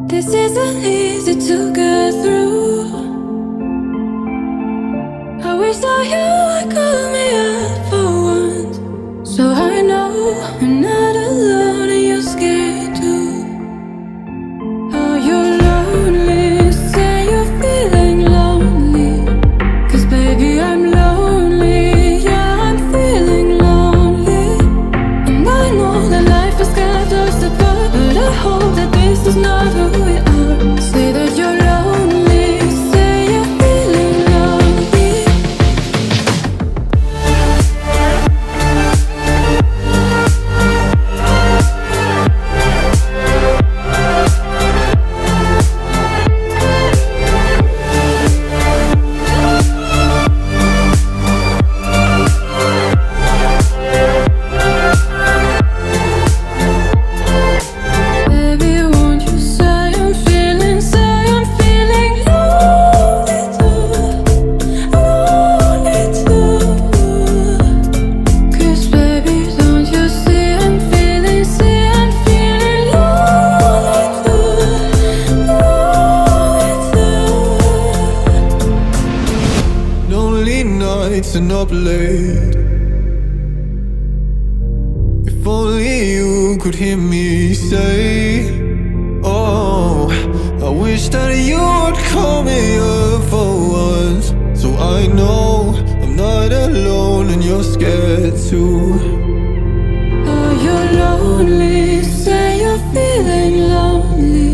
This isn't easy to get through. I wish that you would call me up for once, so I know I'm not alone and you're scared too. Are you lonely? Say you're feeling lonely, 'cause baby I'm lonely. Yeah, I'm feeling lonely, and I know that life has kept us apart, but I hope that this is not who we are. Say that you're lonely, say you're feeling lonely. Baby, won't you say I'm feeling lonely too, 'Cause baby, don't you see I'm feeling lonely too. Lonely nights and up late. If only you could hear me say, oh, I wish that you would call me up for once, so I know I'm not alone and you're scared too. Are you lonely? Say you're feeling lonely,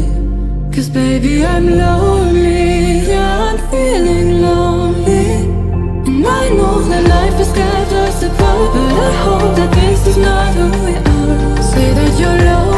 'cause baby I'm lonely. Yeah, I'm feeling lonely, and I know that life has kept us apart, but I hope that this is not who we are. Say that you're lonely.